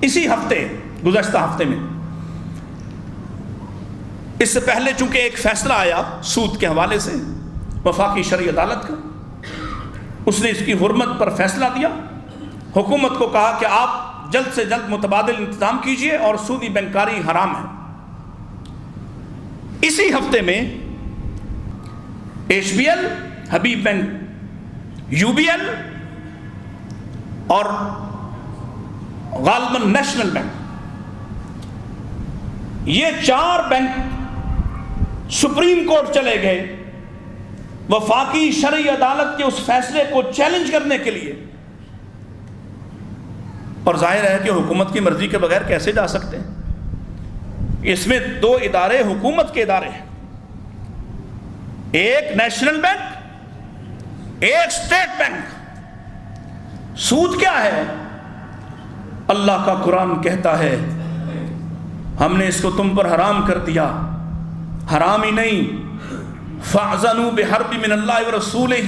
اسی ہفتے، گزشتہ ہفتے میں، اس سے پہلے چونکہ ایک فیصلہ آیا سود کے حوالے سے وفاقی شرعی عدالت کا، اس نے اس کی حرمت پر فیصلہ دیا، حکومت کو کہا کہ آپ جلد سے جلد متبادل انتظام کیجئے اور سودی بینکاری حرام ہے۔ اسی ہفتے میں H B L, Habib bank, U B L اور غالباً نیشنل بینک، یہ 4 بینک سپریم کورٹ چلے گئے وفاقی شرعی عدالت کے اس فیصلے کو چیلنج کرنے کے لیے، اور ظاہر ہے کہ حکومت کی مرضی کے بغیر کیسے جا سکتے ہیں۔ اس میں 2 ادارے حکومت کے ادارے ہیں، ایک نیشنل بینک، ایک اسٹیٹ بینک۔ سود کیا ہے؟ اللہ کا قرآن کہتا ہے ہم نے اس کو تم پر حرام کر دیا، حرام ہی نہیں، فَأْذَنُوا بِحَرْبٍ مِّنَ اللَّهِ وَرَسُولِهِ،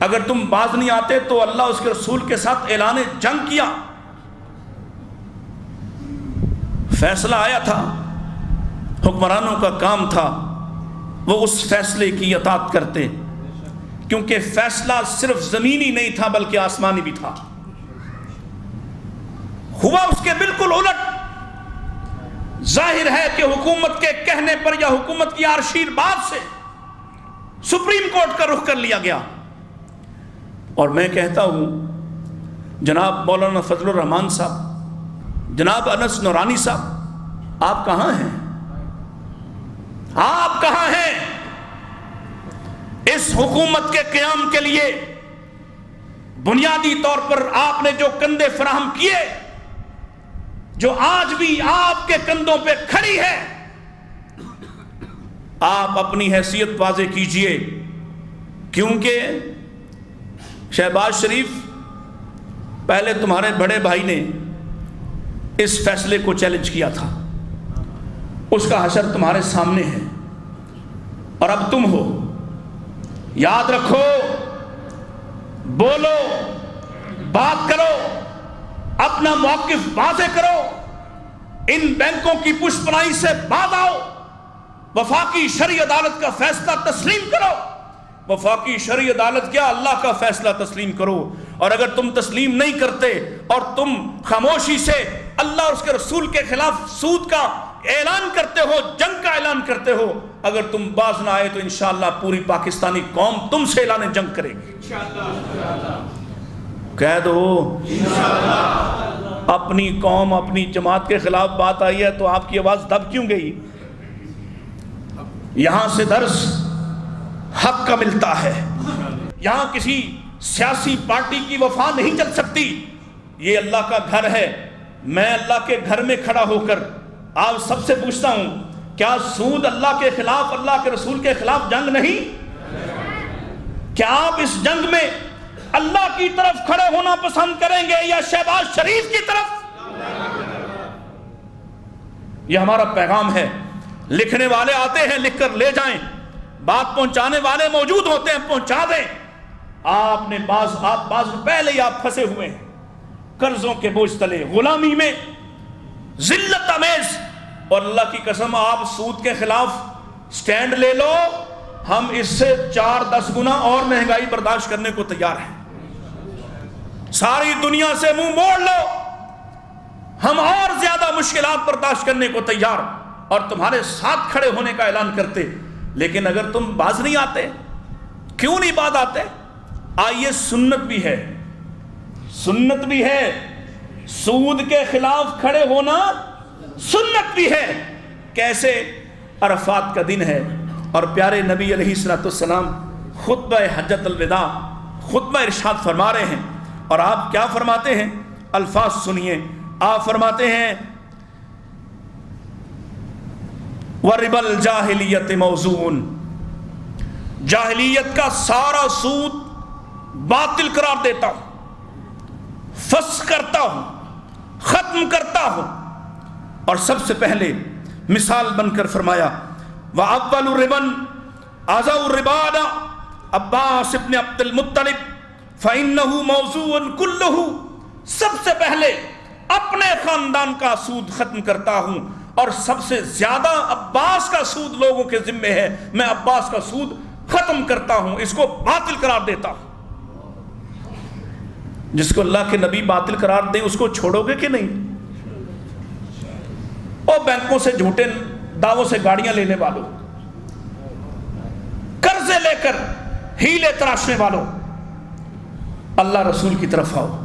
اگر تم باز نہیں آتے تو اللہ اس کے رسول کے ساتھ اعلان جنگ کیا۔ فیصلہ آیا تھا، حکمرانوں کا کام تھا وہ اس فیصلے کی اطاعت کرتے، کیونکہ فیصلہ صرف زمینی نہیں تھا بلکہ آسمانی بھی تھا۔ ہوا اس کے بالکل الٹ۔ ظاہر ہے کہ حکومت کے کہنے پر یا حکومت کی آرشیر بات سے سپریم کورٹ کا رخ کر لیا گیا، اور میں کہتا ہوں جناب مولانا فضل الرحمان صاحب، جناب انس نورانی صاحب، آپ کہاں ہیں؟ آپ کہاں ہیں؟ اس حکومت کے قیام کے لیے بنیادی طور پر آپ نے جو کندھے فراہم کیے، جو آج بھی آپ کے کندھوں پہ کھڑی ہے، آپ اپنی حیثیت واضح کیجئے، کیونکہ شہباز شریف پہلے تمہارے بڑے بھائی نے اس فیصلے کو چیلنج کیا تھا، اس کا حشر تمہارے سامنے ہے، اور اب تم ہو۔ یاد رکھو، بولو، بات کرو، اپنا موقف واضح کرو، ان بینکوں کی پشت پناہی سے باز آؤ، وفاقی شرعی عدالت کا فیصلہ تسلیم کرو۔ وفاقی شرعی عدالت کیا، اللہ کا فیصلہ تسلیم کرو، اور اگر تم تسلیم نہیں کرتے اور تم خاموشی سے اللہ اور اس کے رسول کے خلاف سود کا اعلان کرتے ہو، جنگ کا اعلان کرتے ہو، اگر تم باز نہ آئے تو انشاءاللہ پوری پاکستانی قوم تم سے اعلان جنگ کرے گی۔ کہہ دو اپنی قوم، اپنی جماعت کے خلاف بات آئی ہے تو آپ کی آواز دب کیوں گئی؟ یہاں سے درس حق کا ملتا ہے، یہاں کسی سیاسی پارٹی کی وفا نہیں چل سکتی، یہ اللہ کا گھر ہے۔ میں اللہ کے گھر میں کھڑا ہو کر آپ سب سے پوچھتا ہوں، کیا سود اللہ کے خلاف، اللہ کے رسول کے خلاف جنگ نہیں؟ کیا آپ اس جنگ میں اللہ کی طرف کھڑے ہونا پسند کریں گے یا شہباز شریف کی طرف؟ یہ ہمارا پیغام ہے۔ لکھنے والے آتے ہیں، لکھ کر لے جائیں، بات پہنچانے والے موجود ہوتے ہیں، پہنچا دیں۔ آپ بعض پہلے ہی آپ پھنسے ہوئے ہیں قرضوں کے بوجھ تلے، غلامی میں، ذلت آمیز، اور اللہ کی قسم آپ سود کے خلاف سٹینڈ لے لو، ہم اس سے 4-10 گنا اور مہنگائی برداشت کرنے کو تیار ہیں۔ ساری دنیا سے منہ موڑ لو، ہم اور زیادہ مشکلات برداشت کرنے کو تیار اور تمہارے ساتھ کھڑے ہونے کا اعلان کرتے۔ لیکن اگر تم باز نہیں آتے، کیوں نہیں باز آتے؟ آئیے، سنت بھی ہے، سنت بھی ہے، سود کے خلاف کھڑے ہونا سنت بھی ہے۔ کیسے؟ عرفات کا دن ہے اور پیارے نبی علیہ الصلوۃ والسلام خطبہ حجۃ الوداع، خطبہ ارشاد فرما رہے ہیں، اور آپ کیا فرماتے ہیں؟ الفاظ سنیے، آپ فرماتے ہیں وَرِبَ الْجَاهِلِيَّةِ مَوْزُونَ، جاہلیت کا سارا سود باطل قرار دیتا ہوں، فسخ کرتا ہوں، ختم کرتا ہوں۔ اور سب سے پہلے مثال بن کر فرمایا وَأَوَّلُ رِبًا أَذَوْ الرِّبَانَ عباس ابن عبد المطلب فَإِنَّهُ مَوْزُوٌ كُلُّهُ، سب سے پہلے اپنے خاندان کا سود ختم کرتا ہوں اور سب سے زیادہ عباس کا سود لوگوں کے ذمے ہے، میں عباس کا سود ختم کرتا ہوں، اس کو باطل قرار دیتا ہوں۔ جس کو اللہ کے نبی باطل قرار دیں اس کو چھوڑو گے کہ نہیں؟ اور بینکوں سے جھوٹے دعووں سے گاڑیاں لینے والوں، قرضے لے کر ہیلے تراشنے والوں، اللہ رسول کی طرف آؤ۔